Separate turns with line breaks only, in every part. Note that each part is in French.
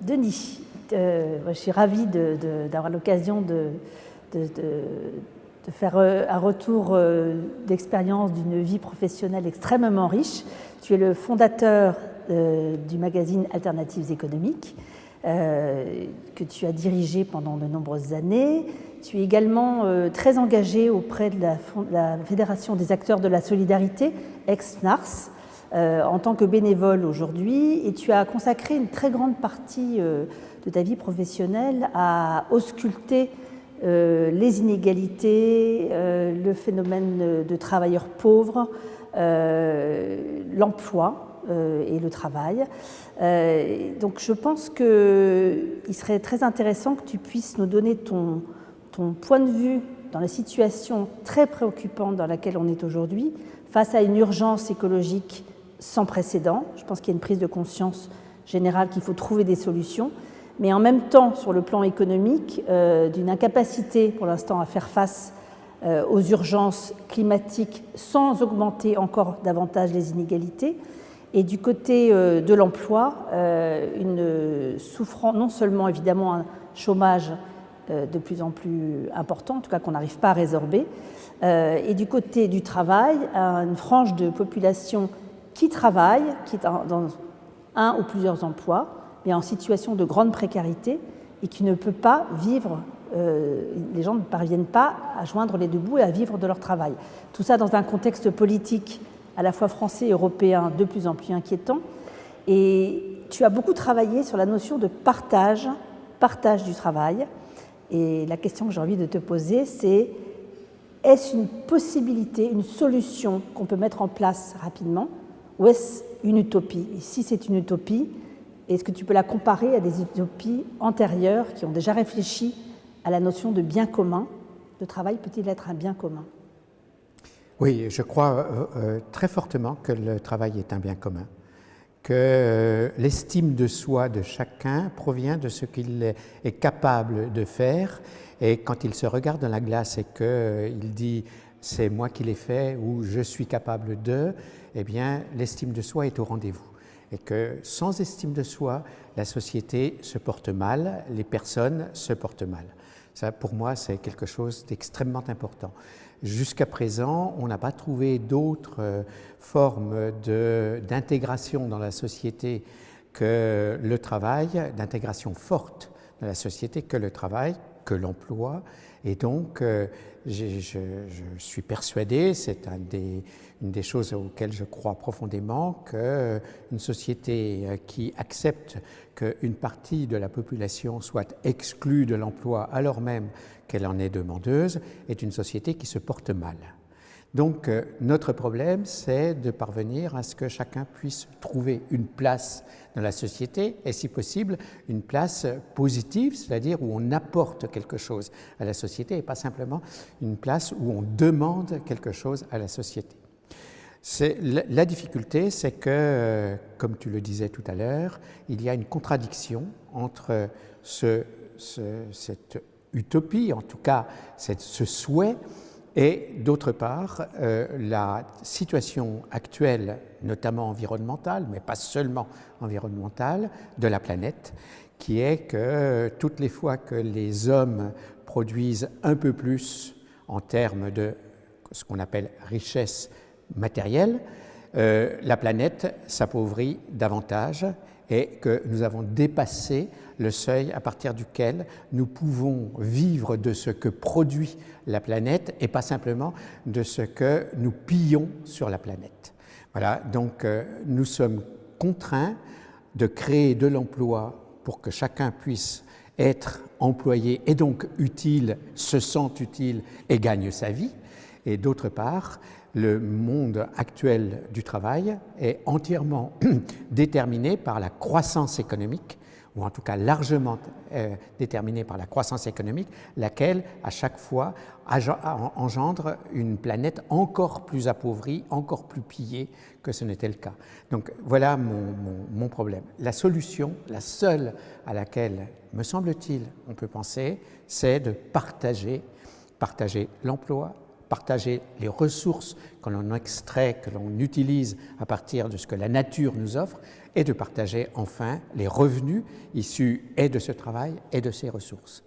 Denis, je suis ravie d'avoir l'occasion de faire un retour d'expérience d'une vie professionnelle extrêmement riche. Tu es le fondateur du magazine Alternatives économiques, que tu as dirigé pendant de nombreuses années. Tu es également très engagé auprès de la Fédération des acteurs de la solidarité, ex-FNARS, en tant que bénévole aujourd'hui, et tu as consacré une très grande partie de ta vie professionnelle à ausculter les inégalités, le phénomène de travailleurs pauvres, l'emploi et le travail. Donc je pense qu'il serait très intéressant que tu puisses nous donner ton point de vue dans la situation très préoccupante dans laquelle on est aujourd'hui, face à une urgence écologique sans précédent. Je pense qu'il y a une prise de conscience générale qu'il faut trouver des solutions, mais en même temps, sur le plan économique, d'une incapacité pour l'instant à faire face aux urgences climatiques sans augmenter encore davantage les inégalités. Et du côté de l'emploi, souffrant non seulement évidemment un chômage de plus en plus important, en tout cas qu'on n'arrive pas à résorber, et du côté du travail, une frange de population qui travaille, qui est dans un ou plusieurs emplois, mais en situation de grande précarité et qui ne peut pas vivre, les gens ne parviennent pas à joindre les deux bouts et à vivre de leur travail. Tout ça dans un contexte politique à la fois français et européen de plus en plus inquiétant. Et tu as beaucoup travaillé sur la notion de partage du travail. Et la question que j'ai envie de te poser, c'est: est-ce une possibilité, une solution qu'on peut mettre en place rapidement, ou est-ce une utopie? Et si c'est une utopie, est-ce que tu peux la comparer à des utopies antérieures qui ont déjà réfléchi à la notion de bien commun? Le travail peut-il être un bien commun?
Oui, je crois très fortement que le travail est un bien commun, que l'estime de soi de chacun provient de ce qu'il est capable de faire, et quand il se regarde dans la glace et qu'il dit « c'est moi qui l'ai fait » ou « je suis capable de », eh bien l'estime de soi est au rendez-vous. Et que sans estime de soi, la société se porte mal, les personnes se portent mal. Ça, pour moi, c'est quelque chose d'extrêmement important. Jusqu'à présent, on n'a pas trouvé d'autres formes d'intégration dans la société que le travail, d'intégration forte dans la société que le travail, que l'emploi. Et donc, je suis persuadé, c'est une des choses auxquelles je crois profondément, qu'une société qui accepte qu'une partie de la population soit exclue de l'emploi alors même qu'elle en est demandeuse est une société qui se porte mal. Donc, notre problème, c'est de parvenir à ce que chacun puisse trouver une place dans la société, et si possible, une place positive, c'est-à-dire où on apporte quelque chose à la société et pas simplement une place où on demande quelque chose à la société. La difficulté, c'est que, comme tu le disais tout à l'heure, il y a une contradiction entre cette utopie, en tout cas ce souhait, et d'autre part, la situation actuelle, notamment environnementale, mais pas seulement environnementale, de la planète, qui est que toutes les fois que les hommes produisent un peu plus en termes de ce qu'on appelle richesse matérielle, la planète s'appauvrit davantage et que nous avons dépassé le seuil à partir duquel nous pouvons vivre de ce que produit la planète et pas simplement de ce que nous pillons sur la planète. Voilà, donc nous sommes contraints de créer de l'emploi pour que chacun puisse être employé et donc utile, se sent utile et gagne sa vie. Et d'autre part, le monde actuel du travail est entièrement déterminé par la croissance économique, ou en tout cas largement déterminé par la croissance économique, laquelle, à chaque fois, engendre une planète encore plus appauvrie, encore plus pillée que ce n'était le cas. Donc voilà mon problème. La solution, la seule à laquelle, me semble-t-il, on peut penser, c'est de partager l'emploi, partager les ressources que l'on extrait, que l'on utilise à partir de ce que la nature nous offre, et de partager enfin les revenus issus et de ce travail et de ces ressources.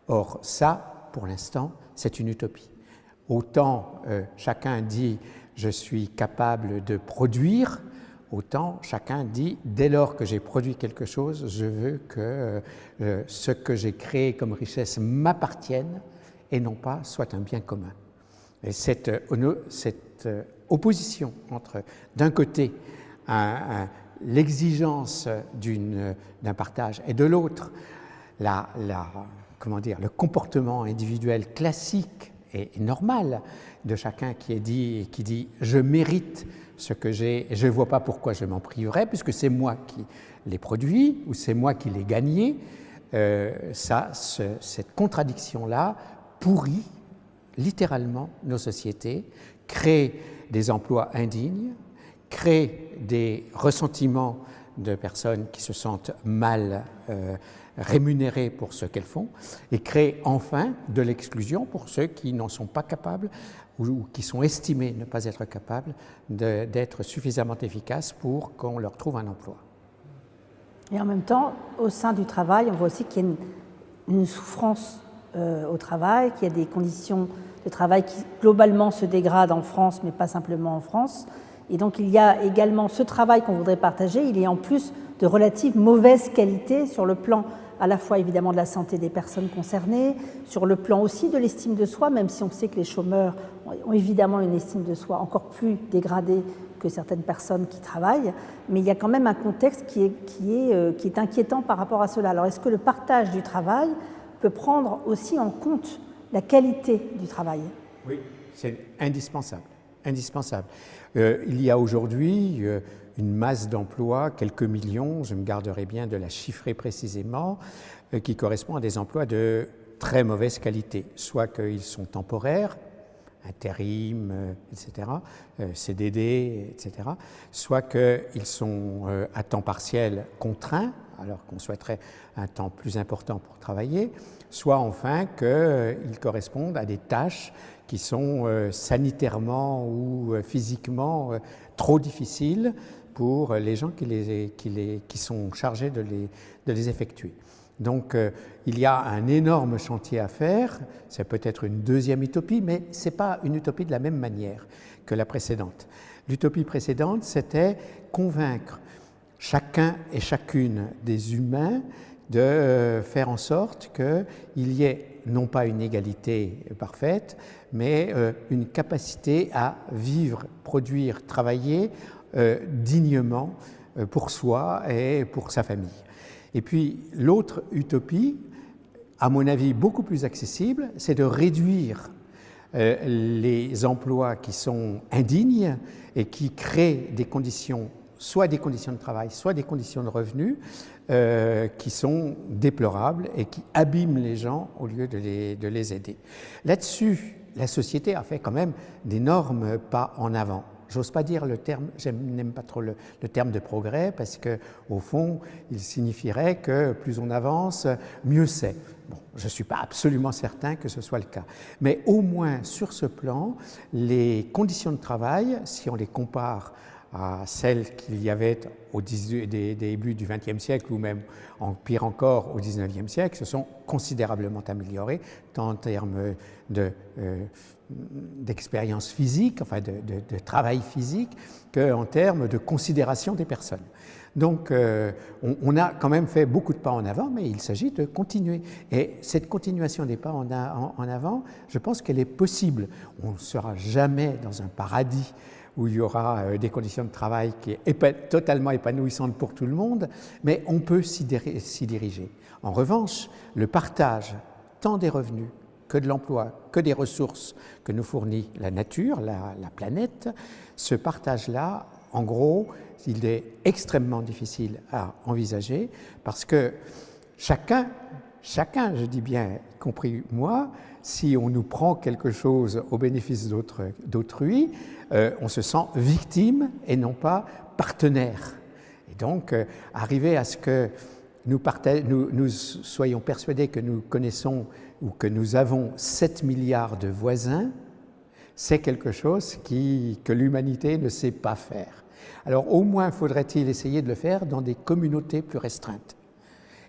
Or, ça, pour l'instant, c'est une utopie. Autant chacun dit « je suis capable de produire », autant chacun dit « dès lors que j'ai produit quelque chose, je veux que ce que j'ai créé comme richesse m'appartienne et non pas soit un bien commun ». Et cette opposition entre, d'un côté, l'exigence d'un partage et de l'autre, le comportement individuel classique et normal de chacun qui dit « je mérite ce que j'ai et je ne vois pas pourquoi je m'en priverais puisque c'est moi qui l'ai produit ou c'est moi qui l'ai gagné », cette contradiction-là pourrit littéralement nos sociétés, crée des emplois indignes, crée des ressentiments de personnes qui se sentent mal rémunérées pour ce qu'elles font et crée enfin de l'exclusion pour ceux qui n'en sont pas capables ou qui sont estimés ne pas être capables d'être suffisamment efficaces pour qu'on leur trouve un emploi.
Et en même temps, au sein du travail, on voit aussi qu'il y a une souffrance au travail, qu'il y a des conditions de travail qui globalement se dégradent en France, mais pas simplement en France. Et donc il y a également ce travail qu'on voudrait partager, il est en plus de relative mauvaise qualité sur le plan à la fois évidemment de la santé des personnes concernées, sur le plan aussi de l'estime de soi, même si on sait que les chômeurs ont évidemment une estime de soi encore plus dégradée que certaines personnes qui travaillent, mais il y a quand même un contexte qui est inquiétant par rapport à cela. Alors est-ce que le partage du travail peut prendre aussi en compte la qualité du travail?
Oui, c'est indispensable. Il y a aujourd'hui une masse d'emplois, quelques millions, je me garderai bien de la chiffrer précisément, qui correspond à des emplois de très mauvaise qualité, soit qu'ils sont temporaires, intérim, etc., CDD, etc., soit qu'ils sont à temps partiel contraints, alors qu'on souhaiterait un temps plus important pour travailler, soit enfin qu'ils correspondent à des tâches qui sont sanitairement ou physiquement trop difficiles pour les gens qui sont chargés de les effectuer. Donc il y a un énorme chantier à faire, c'est peut-être une deuxième utopie, mais ce n'est pas une utopie de la même manière que la précédente. L'utopie précédente, c'était convaincre chacun et chacune des humains de faire en sorte qu'il y ait non pas une égalité parfaite, mais une capacité à vivre, produire, travailler dignement pour soi et pour sa famille. Et puis l'autre utopie, à mon avis beaucoup plus accessible, c'est de réduire les emplois qui sont indignes et qui créent des conditions, soit des conditions de travail, soit des conditions de revenus qui sont déplorables et qui abîment les gens au lieu de les aider. Là-dessus, la société a fait quand même d'énormes pas en avant. J'ose pas dire le terme, je n'aime pas trop le terme de progrès parce qu'au fond, il signifierait que plus on avance, mieux c'est. Bon, je ne suis pas absolument certain que ce soit le cas. Mais au moins sur ce plan, les conditions de travail, si on les compare à celles qu'il y avait au début du XXe siècle ou même, en pire encore, au XIXe siècle, se sont considérablement améliorées, tant en termes d'expérience physique, enfin de travail physique, qu'en termes de considération des personnes. Donc on a quand même fait beaucoup de pas en avant, mais il s'agit de continuer. Et cette continuation des pas en avant, je pense qu'elle est possible. On ne sera jamais dans un paradis où il y aura des conditions de travail qui sont totalement épanouissantes pour tout le monde, mais on peut s'y diriger. En revanche, le partage tant des revenus que de l'emploi, que des ressources que nous fournit la nature, la planète, ce partage-là, en gros, il est extrêmement difficile à envisager parce que chacun, je dis bien, y compris moi, si on nous prend quelque chose au bénéfice d'autrui, on se sent victime et non pas partenaire. Et donc, arriver à ce que nous soyons persuadés que nous connaissons ou que nous avons 7 milliards de voisins, c'est quelque chose que l'humanité ne sait pas faire. Alors au moins faudrait-il essayer de le faire dans des communautés plus restreintes,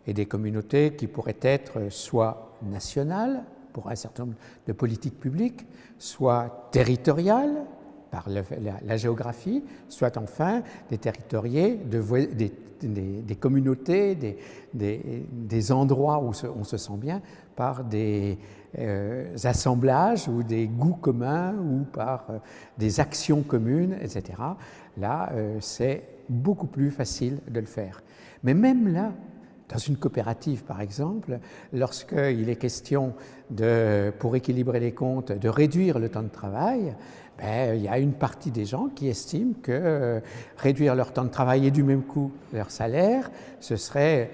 et des communautés qui pourraient être soit nationales, pour un certain nombre de politiques publiques, soit territoriales, par la géographie, soit enfin des territoriés, des communautés, des endroits où on se sent bien, par des assemblages ou des goûts communs ou par des actions communes, etc. Là, c'est beaucoup plus facile de le faire. Mais même là, dans une coopérative, par exemple, lorsqu'il est question, pour équilibrer les comptes, de réduire le temps de travail, il y a une partie des gens qui estiment que réduire leur temps de travail et du même coup leur salaire, ce serait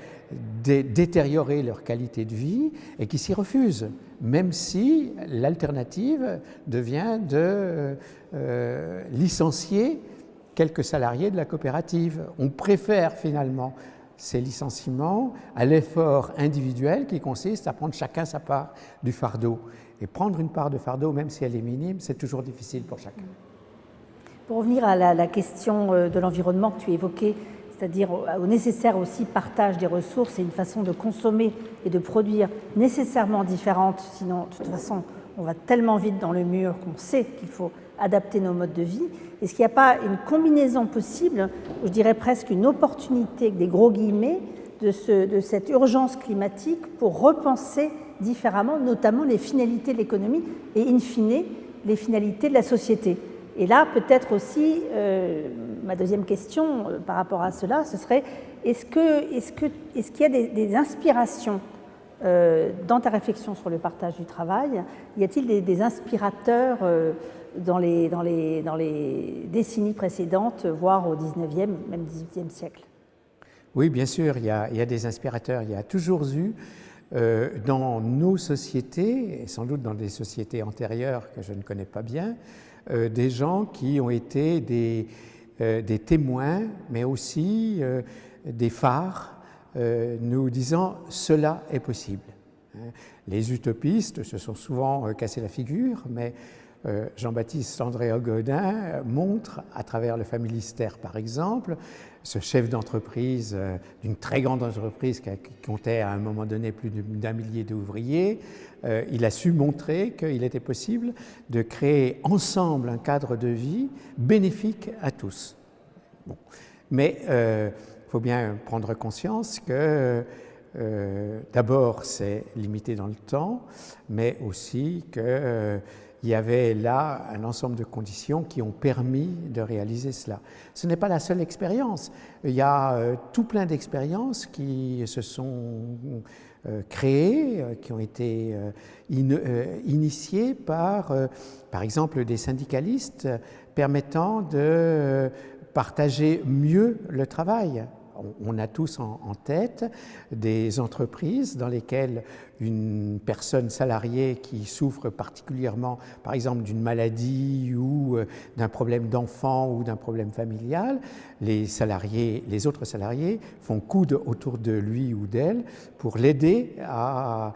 détériorer leur qualité de vie et qui s'y refusent, même si l'alternative devient de licencier quelques salariés de la coopérative. On préfère finalement ces licenciements à l'effort individuel qui consiste à prendre chacun sa part du fardeau. Et prendre une part de fardeau, même si elle est minime, c'est toujours difficile pour chacun.
Pour revenir à la question de l'environnement que tu évoquais, c'est-à-dire au nécessaire aussi partage des ressources et une façon de consommer et de produire nécessairement différente, sinon de toute façon on va tellement vite dans le mur qu'on sait qu'il faut adapter nos modes de vie. Est-ce qu'il n'y a pas une combinaison possible, je dirais presque une opportunité, avec des gros guillemets, de cette urgence climatique pour repenser différemment, notamment les finalités de l'économie et, in fine, les finalités de la société. Et là, peut-être aussi, ma deuxième question par rapport à cela, ce serait, est-ce qu'il y a des inspirations dans ta réflexion sur le partage du travail? Y a-t-il des inspirateurs dans les décennies précédentes, voire au 19e, même 18e siècle?
Oui, bien sûr, il y a des inspirateurs. Il y a toujours eu dans nos sociétés, et sans doute dans des sociétés antérieures que je ne connais pas bien, des gens qui ont été des témoins, mais aussi des phares, nous disant « cela est possible ». Les utopistes se sont souvent cassés la figure, mais Jean-Baptiste André Godin montre, à travers le Familistère par exemple, ce chef d'entreprise, d'une très grande entreprise qui comptait à un moment donné plus d'1 millier d'ouvriers, il a su montrer qu'il était possible de créer ensemble un cadre de vie bénéfique à tous. Bon. Mais il faut bien prendre conscience que d'abord c'est limité dans le temps, mais aussi que il y avait là un ensemble de conditions qui ont permis de réaliser cela. Ce n'est pas la seule expérience. Il y a tout plein d'expériences qui se sont créées, qui ont été initiées par exemple, des syndicalistes permettant de partager mieux le travail. On a tous en tête des entreprises dans lesquelles une personne salariée qui souffre particulièrement, par exemple, d'une maladie ou d'un problème d'enfant ou d'un problème familial, les autres salariés font coude autour de lui ou d'elle pour l'aider à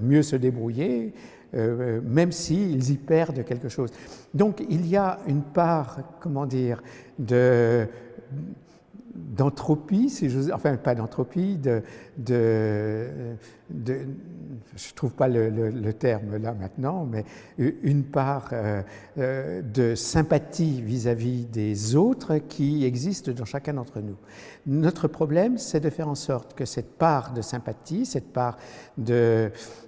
mieux se débrouiller, même s'ils y perdent quelque chose. Donc il y a une part, comment dire, d'entropie, si j'ose, enfin pas d'entropie, je ne trouve pas le terme là maintenant, mais une part de sympathie vis-à-vis des autres qui existe dans chacun d'entre nous. Notre problème, c'est de faire en sorte que cette part de sympathie, cette part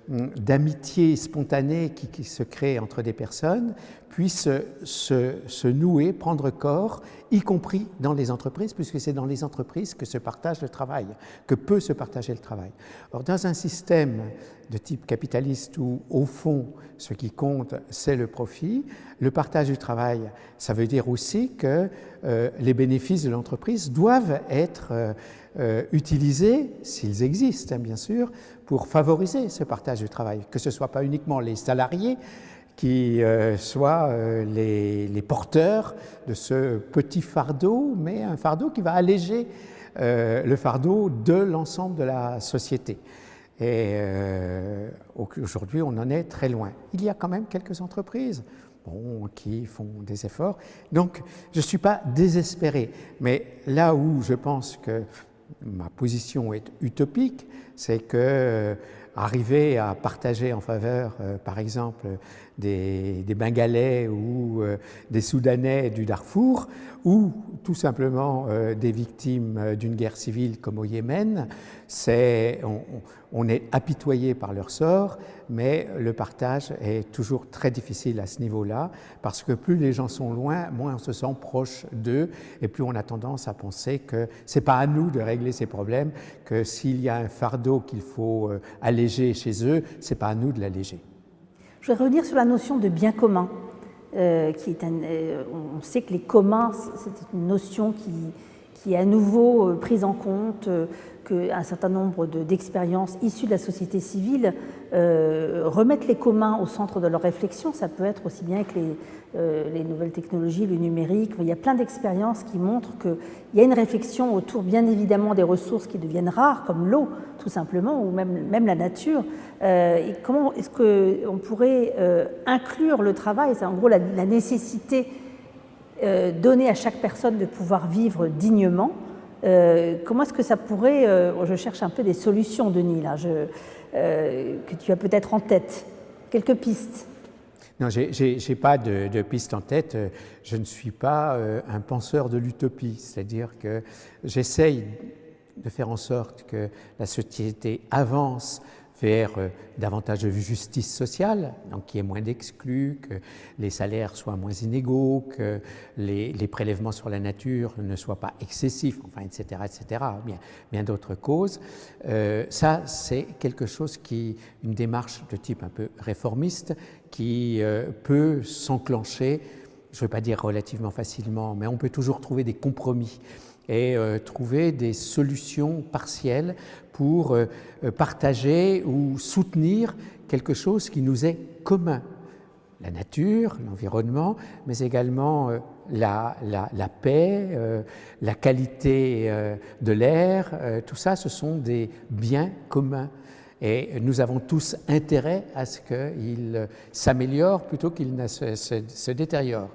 d'amitié spontanée qui se crée entre des personnes puisse se nouer, prendre corps, y compris dans les entreprises, puisque c'est dans les entreprises que se partage le travail, que peut se partager le travail. Or, dans un système de type capitaliste où, au fond, ce qui compte, c'est le profit, le partage du travail, ça veut dire aussi que les bénéfices de l'entreprise doivent être utilisés, s'ils existent, hein, bien sûr, pour favoriser ce partage du travail, que ce ne soit pas uniquement les salariés qui soient les porteurs de ce petit fardeau, mais un fardeau qui va alléger le fardeau de l'ensemble de la société. Et aujourd'hui, on en est très loin. Il y a quand même quelques entreprises qui font des efforts. Donc, je ne suis pas désespéré. Mais là où je pense que ma position est utopique, c'est que arriver à partager en faveur, par exemple, des Bengalais ou des Soudanais du Darfour, ou tout simplement des victimes d'une guerre civile comme au Yémen, on est apitoyé par leur sort, mais le partage est toujours très difficile à ce niveau-là, parce que plus les gens sont loin, moins on se sent proche d'eux, et plus on a tendance à penser que ce n'est pas à nous de régler ces problèmes, que s'il y a un fardeau qu'il faut alléger chez eux, ce n'est pas à nous de l'alléger.
Je vais revenir sur la notion de bien commun. On sait que les communs, c'est une notion qui est à nouveau prise en compte, qu'un certain nombre d'expériences issues de la société civile remettent les communs au centre de leur réflexion. Ça peut être aussi bien avec les nouvelles technologies, le numérique. Il y a plein d'expériences qui montrent qu'il y a une réflexion autour, bien évidemment, des ressources qui deviennent rares, comme l'eau, tout simplement, ou même la nature. Et comment est-ce qu'on pourrait inclure le travail? C'est en gros la nécessité donnée à chaque personne de pouvoir vivre dignement. Comment est-ce que ça pourrait... je cherche un peu des solutions, Denis, là, que tu as peut-être en tête. Quelques pistes.
Non, je n'ai pas de piste en tête. Je ne suis pas un penseur de l'utopie. C'est-à-dire que j'essaye de faire en sorte que la société avance vers davantage de justice sociale, donc qu'il y ait moins d'exclus, que les salaires soient moins inégaux, que les prélèvements sur la nature ne soient pas excessifs, enfin, etc., bien d'autres causes. Ça, c'est quelque chose une démarche de type un peu réformiste qui peut s'enclencher, je ne veux pas dire relativement facilement, mais on peut toujours trouver des compromis et trouver des solutions partielles pour partager ou soutenir quelque chose qui nous est commun. La nature, l'environnement, mais également la paix, la qualité de l'air, tout ça, ce sont des biens communs. Et nous avons tous intérêt à ce qu'ils s'améliorent plutôt qu'ils ne se détériorent.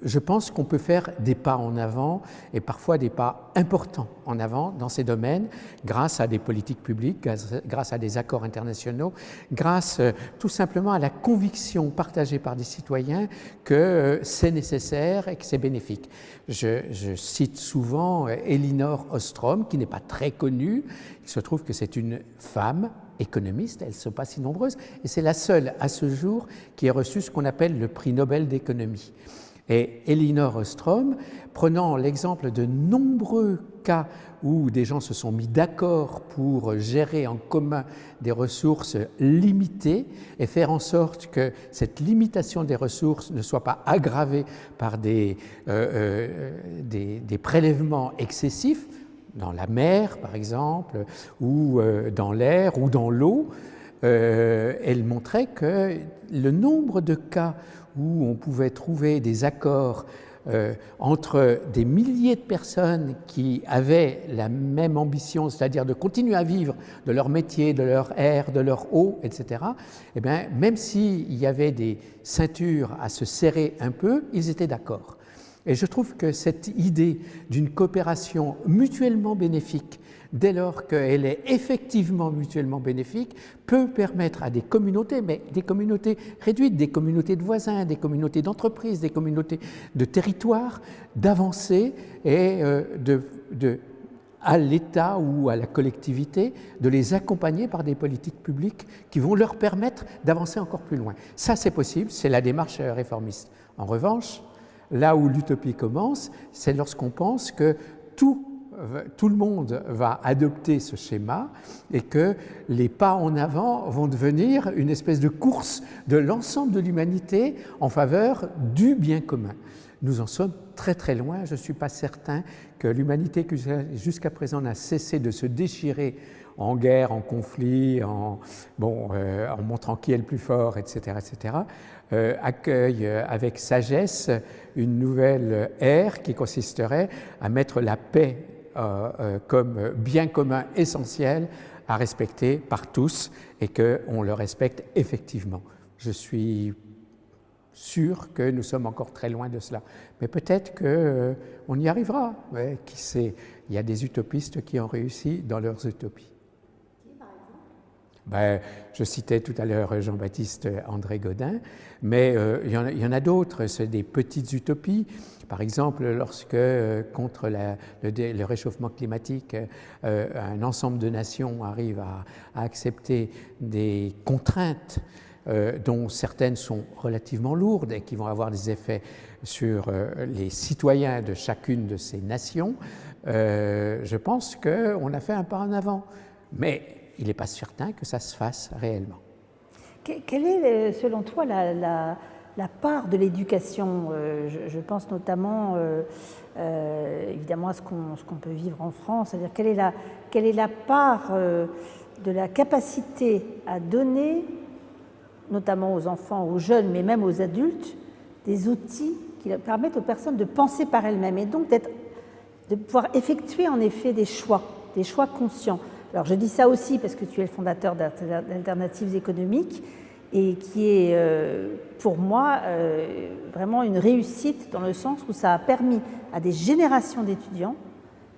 Je pense qu'on peut faire des pas en avant et parfois des pas importants en avant dans ces domaines grâce à des politiques publiques, grâce à des accords internationaux, grâce tout simplement à la conviction partagée par des citoyens que c'est nécessaire et que c'est bénéfique. Je cite souvent Elinor Ostrom, qui n'est pas très connue. Il se trouve que c'est une femme économiste, elles ne sont pas si nombreuses, et c'est la seule à ce jour qui ait reçu ce qu'on appelle le prix Nobel d'économie. Et Elinor Ostrom, prenant l'exemple de nombreux cas où des gens se sont mis d'accord pour gérer en commun des ressources limitées et faire en sorte que cette limitation des ressources ne soit pas aggravée par des prélèvements excessifs, dans la mer par exemple, ou dans l'air ou dans l'eau, elle montrait que le nombre de cas où on pouvait trouver des accords entre des milliers de personnes qui avaient la même ambition, c'est-à-dire de continuer à vivre de leur métier, de leur air, de leur eau, etc., eh bien, même s'il y avait des ceintures à se serrer un peu, ils étaient d'accord. Et je trouve que cette idée d'une coopération mutuellement bénéfique, dès lors qu'elle est effectivement mutuellement bénéfique, peut permettre à des communautés, mais des communautés réduites, des communautés de voisins, des communautés d'entreprises, des communautés de territoires, d'avancer et à l'État ou à la collectivité de les accompagner par des politiques publiques qui vont leur permettre d'avancer encore plus loin. Ça, c'est possible, c'est la démarche réformiste. En revanche, là où l'utopie commence, c'est lorsqu'on pense que tout le monde va adopter ce schéma et que les pas en avant vont devenir une espèce de course de l'ensemble de l'humanité en faveur du bien commun. Nous en sommes très très loin. Je ne suis pas certain que l'humanité qui jusqu'à présent n'a cessé de se déchirer en guerre, en conflit, en montrant qui est le plus fort, etc., accueille avec sagesse une nouvelle ère qui consisterait à mettre la paix comme bien commun essentiel à respecter par tous et qu'on le respecte effectivement. Je suis sûr que nous sommes encore très loin de cela. Mais peut-être qu'on y arrivera. Ouais, qui sait, il y a des utopistes qui ont réussi dans leurs utopies. Je citais tout à l'heure Jean-Baptiste André Gaudin, mais il y en a d'autres, c'est des petites utopies. Par exemple, lorsque, contre le réchauffement climatique, un ensemble de nations arrive à accepter des contraintes dont certaines sont relativement lourdes et qui vont avoir des effets sur les citoyens de chacune de ces nations, je pense qu'on a fait un pas en avant. Mais il n'est pas certain que ça se fasse réellement.
Quelle est, selon toi, la part de l'éducation? Je pense notamment, évidemment, à ce qu'on peut vivre en France. C'est-à-dire, quelle est la part de la capacité à donner, notamment aux enfants, aux jeunes, mais même aux adultes, des outils qui permettent aux personnes de penser par elles-mêmes et donc de pouvoir effectuer en effet des choix conscients. Alors je dis ça aussi parce que tu es le fondateur d'Alternatives économiques et qui est pour moi vraiment une réussite dans le sens où ça a permis à des générations d'étudiants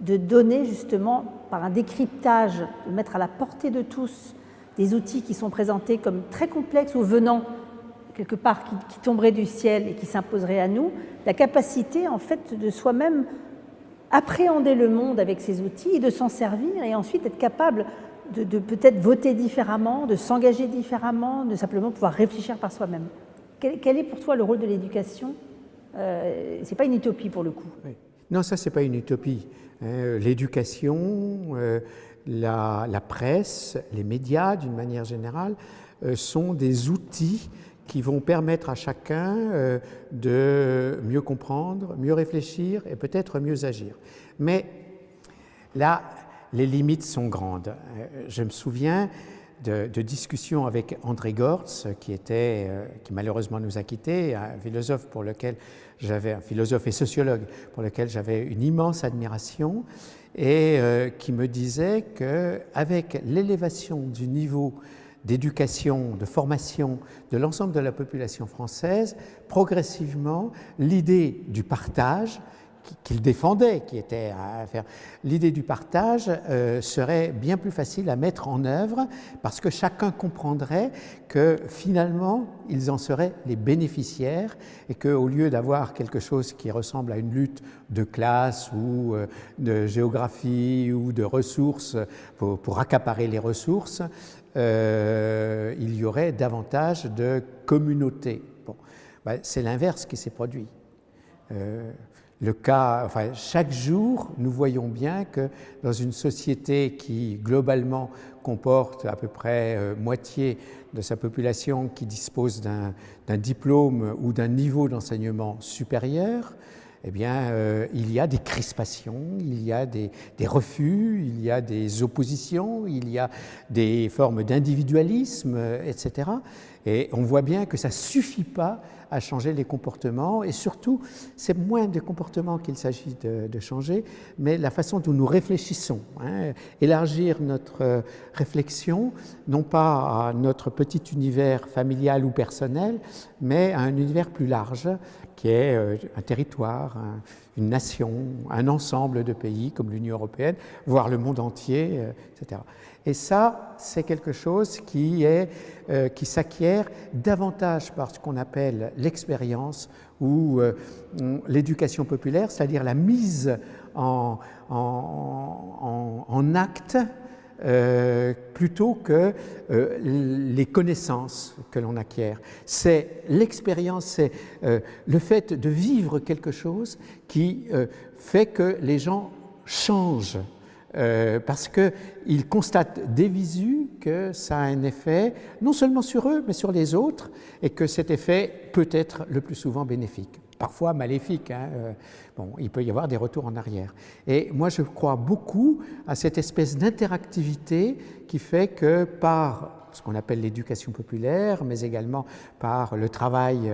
de donner justement par un décryptage, de mettre à la portée de tous des outils qui sont présentés comme très complexes ou venant quelque part qui tomberaient du ciel et qui s'imposeraient à nous, la capacité en fait de soi-même appréhender le monde avec ces outils et de s'en servir et ensuite être capable de peut-être voter différemment, de s'engager différemment, de simplement pouvoir réfléchir par soi-même. Quel est pour toi le rôle de l'éducation? Ce n'est pas une utopie pour le coup.
Oui. Non, ça, ce n'est pas une utopie. L'éducation, la presse, les médias, d'une manière générale, sont des outils qui vont permettre à chacun de mieux comprendre, mieux réfléchir et peut-être mieux agir. Mais là, les limites sont grandes. Je me souviens de discussions avec André Gortz, qui malheureusement nous a quittés, un philosophe et sociologue pour lequel j'avais une immense admiration, et qui me disait qu'avec l'élévation du niveau d'éducation, de formation de l'ensemble de la population française, progressivement, l'idée du partage qu'il défendait, qui était à faire, l'idée du partage serait bien plus facile à mettre en œuvre parce que chacun comprendrait que finalement, ils en seraient les bénéficiaires et qu'au lieu d'avoir quelque chose qui ressemble à une lutte de classe ou de géographie ou de ressources pour accaparer les ressources, il y aurait davantage de communautés. Bon, c'est l'inverse qui s'est produit. Chaque jour, nous voyons bien que dans une société qui, globalement, comporte à peu près moitié de sa population qui dispose d'un diplôme ou d'un niveau d'enseignement supérieur, eh bien, il y a des crispations, il y a des refus, il y a des oppositions, il y a des formes d'individualisme, etc. Et on voit bien que ça ne suffit pas à changer les comportements, et surtout, c'est moins des comportements qu'il s'agit de changer, mais la façon dont nous réfléchissons. Élargir notre réflexion, non pas à notre petit univers familial ou personnel, mais à un univers plus large, qui est un territoire, une nation, un ensemble de pays comme l'Union européenne, voire le monde entier, etc. Et ça, c'est quelque chose qui s'acquiert davantage par ce qu'on appelle l'expérience ou l'éducation populaire, c'est-à-dire la mise en acte plutôt que les connaissances que l'on acquiert. C'est l'expérience, c'est le fait de vivre quelque chose qui fait que les gens changent. Parce qu'ils constatent des visu que ça a un effet non seulement sur eux, mais sur les autres, et que cet effet peut être le plus souvent bénéfique, parfois maléfique. Il peut y avoir des retours en arrière. Et moi, je crois beaucoup à cette espèce d'interactivité qui fait que par ce qu'on appelle l'éducation populaire, mais également par le travail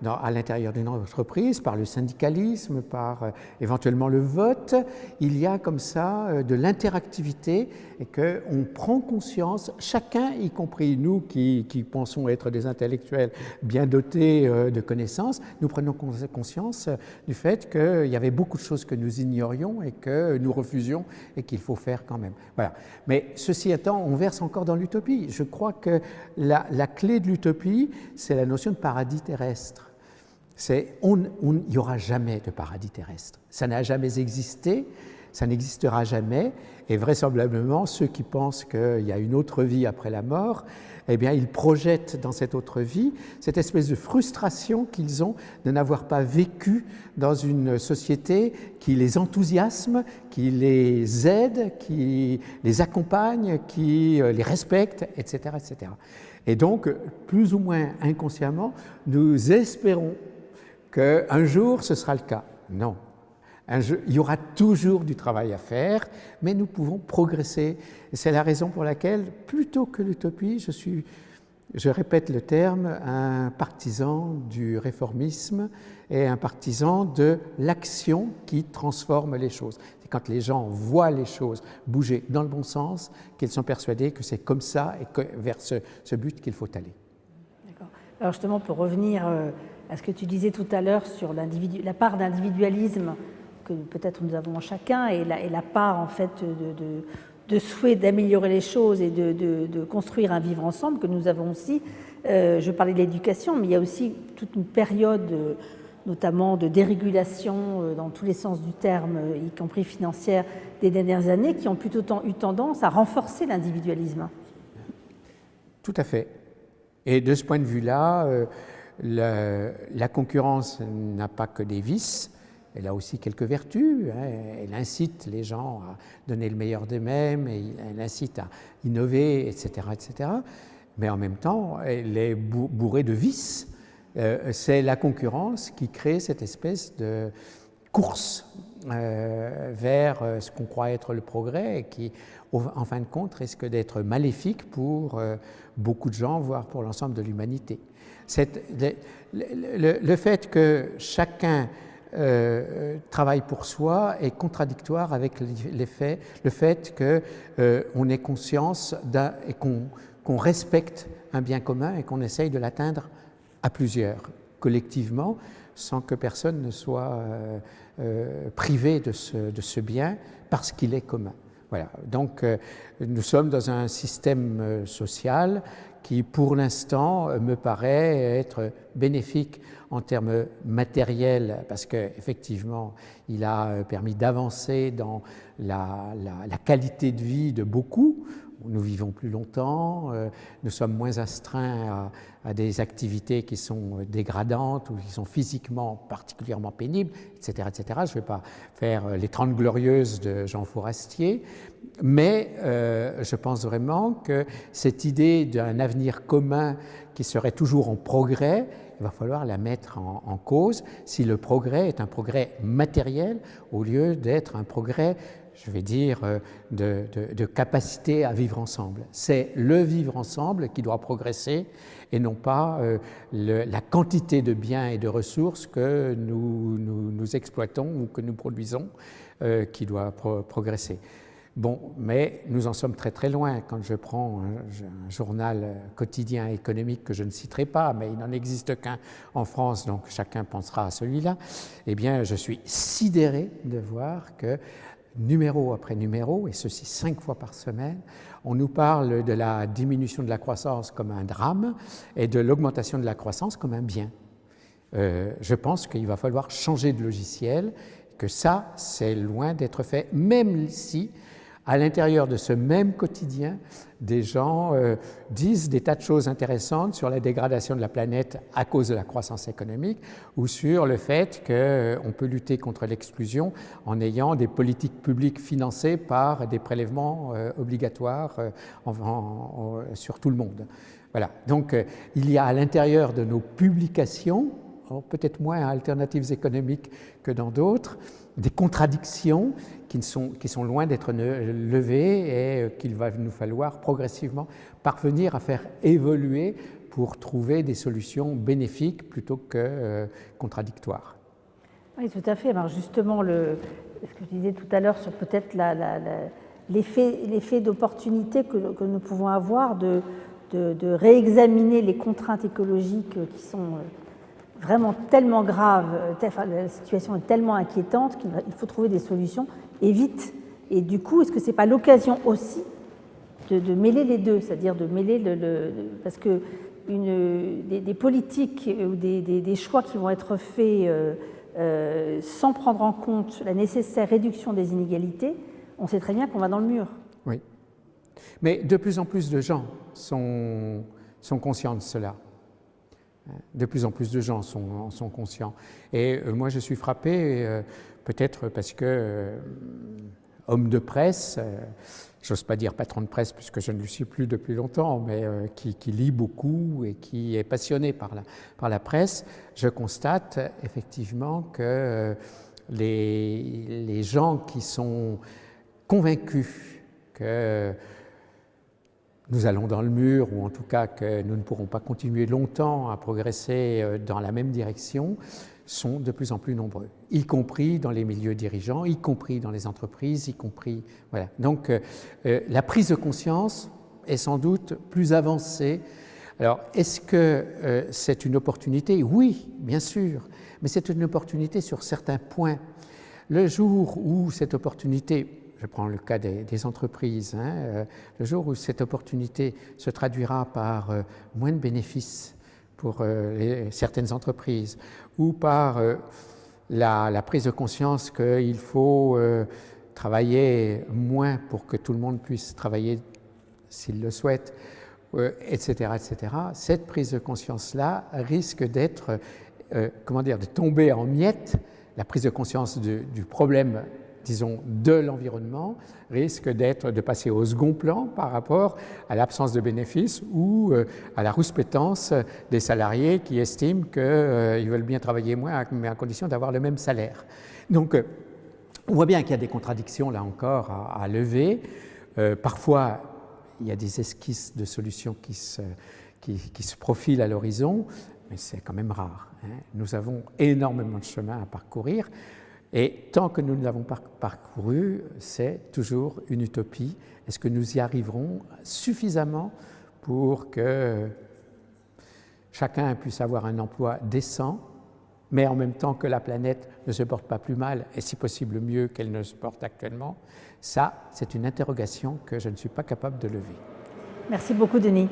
à l'intérieur d'une entreprise, par le syndicalisme, par éventuellement le vote. Il y a comme ça de l'interactivité et qu'on prend conscience, chacun, y compris nous qui pensons être des intellectuels bien dotés de connaissances, nous prenons conscience du fait qu'il y avait beaucoup de choses que nous ignorions et que nous refusions et qu'il faut faire quand même. Voilà. Mais ceci étant, on verse encore dans l'utopie. Je crois que la clé de l'utopie, c'est la notion de paradis terrestre. Il n'y aura jamais de paradis terrestre. Ça n'a jamais existé, ça n'existera jamais, et vraisemblablement, ceux qui pensent qu'il y a une autre vie après la mort, eh bien, ils projettent dans cette autre vie cette espèce de frustration qu'ils ont de n'avoir pas vécu dans une société qui les enthousiasme, qui les aide, qui les accompagne, qui les respecte, etc., etc. Et donc, plus ou moins inconsciemment, nous espérons qu'un jour ce sera le cas. Non. Il y aura toujours du travail à faire, mais nous pouvons progresser. C'est la raison pour laquelle, plutôt que l'utopie, je répète le terme, un partisan du réformisme et un partisan de l'action qui transforme les choses. C'est quand les gens voient les choses bouger dans le bon sens qu'ils sont persuadés que c'est comme ça et vers ce but qu'il faut aller.
D'accord. Alors justement, pour revenir à ce que tu disais tout à l'heure sur la part d'individualisme que peut-être nous avons en chacun et la part en fait de souhait d'améliorer les choses et de construire un vivre ensemble que nous avons aussi. Je parlais de l'éducation, mais il y a aussi toute une période notamment de dérégulation dans tous les sens du terme, y compris financière, des dernières années, qui ont plutôt eu tendance à renforcer l'individualisme.
Tout à fait. Et de ce point de vue-là, la concurrence n'a pas que des vices. Elle a aussi quelques vertus, hein. Elle incite les gens à donner le meilleur d'eux-mêmes, elle incite à innover, etc., etc. Mais en même temps, elle est bourrée de vices. C'est la concurrence qui crée cette espèce de course vers ce qu'on croit être le progrès et qui, en fin de compte, risque d'être maléfique pour beaucoup de gens, voire pour l'ensemble de l'humanité. Le fait que chacun travail pour soi est contradictoire avec le fait qu'on ait conscience et qu'on respecte un bien commun et qu'on essaye de l'atteindre à plusieurs, collectivement, sans que personne ne soit privé de ce bien parce qu'il est commun. Voilà. Donc, nous sommes dans un système social qui, pour l'instant, me paraît être bénéfique en termes matériels, parce qu'effectivement, il a permis d'avancer dans la qualité de vie de beaucoup. Nous vivons plus longtemps, nous sommes moins astreints à des activités qui sont dégradantes ou qui sont physiquement particulièrement pénibles, etc., etc. Je ne vais pas faire les 30 glorieuses de Jean Fourastier, mais je pense vraiment que cette idée d'un avenir commun qui serait toujours en progrès, il va falloir la mettre en cause si le progrès est un progrès matériel au lieu d'être un progrès, je vais dire, de capacité à vivre ensemble. C'est le vivre ensemble qui doit progresser et non pas la quantité de biens et de ressources que nous exploitons ou que nous produisons qui doit progresser. Bon, mais nous en sommes très très loin. Quand je prends un journal quotidien économique que je ne citerai pas, mais il n'en existe qu'un en France, donc chacun pensera à celui-là, eh bien je suis sidéré de voir que numéro après numéro, et ceci 5 fois par semaine, on nous parle de la diminution de la croissance comme un drame et de l'augmentation de la croissance comme un bien. Je pense qu'il va falloir changer de logiciel, que ça, c'est loin d'être fait, même si, à l'intérieur de ce même quotidien, des gens disent des tas de choses intéressantes sur la dégradation de la planète à cause de la croissance économique ou sur le fait qu'on peut lutter contre l'exclusion en ayant des politiques publiques financées par des prélèvements obligatoires sur tout le monde. Voilà. Donc, il y a à l'intérieur de nos publications, peut-être moins alternatives économiques que dans d'autres, des contradictions qui sont loin d'être levées et qu'il va nous falloir progressivement parvenir à faire évoluer pour trouver des solutions bénéfiques plutôt que contradictoires.
Oui, tout à fait. Alors justement, ce que je disais tout à l'heure sur peut-être l'effet d'opportunité que nous pouvons avoir de réexaminer les contraintes écologiques qui sont vraiment tellement graves, la situation est tellement inquiétante qu'il faut trouver des solutions et vite. Et du coup, est-ce que ce n'est pas l'occasion aussi de mêler les deux, c'est-à-dire de mêler parce que des politiques ou des choix qui vont être faits sans prendre en compte la nécessaire réduction des inégalités, on sait très bien qu'on va dans le mur.
Oui. Mais de plus en plus de gens sont conscients de cela. De plus en plus de gens sont conscients. Et moi, je suis frappé, peut-être parce que homme de presse, j'ose pas dire patron de presse puisque je ne le suis plus depuis longtemps, mais qui lit beaucoup et qui est passionné par la presse, je constate effectivement que les gens qui sont convaincus que nous allons dans le mur, ou en tout cas que nous ne pourrons pas continuer longtemps à progresser dans la même direction, sont de plus en plus nombreux, y compris dans les milieux dirigeants, y compris dans les entreprises, y compris... Voilà. Donc la prise de conscience est sans doute plus avancée. Alors, est-ce que c'est une opportunité? Oui, bien sûr, mais c'est une opportunité sur certains points. Le jour où cette opportunité... Je prends le cas des entreprises. Le jour où cette opportunité se traduira par moins de bénéfices pour certaines entreprises ou par la prise de conscience qu'il faut travailler moins pour que tout le monde puisse travailler s'il le souhaite, etc., etc., cette prise de conscience-là risque d'être, de tomber en miettes. La prise de conscience du problème, disons, de l'environnement, risque de passer au second plan par rapport à l'absence de bénéfices ou à la rouspétance des salariés qui estiment qu'ils veulent bien travailler moins, mais à condition d'avoir le même salaire. Donc, on voit bien qu'il y a des contradictions, là encore, à lever. Parfois, il y a des esquisses de solutions qui se profilent à l'horizon, mais c'est quand même rare. Nous avons énormément de chemin à parcourir. Et tant que nous ne l'avons pas parcouru, c'est toujours une utopie. Est-ce que nous y arriverons suffisamment pour que chacun puisse avoir un emploi décent, mais en même temps que la planète ne se porte pas plus mal, et si possible mieux qu'elle ne se porte actuellement? Ça, c'est une interrogation que je ne suis pas capable de lever.
Merci beaucoup, Denis.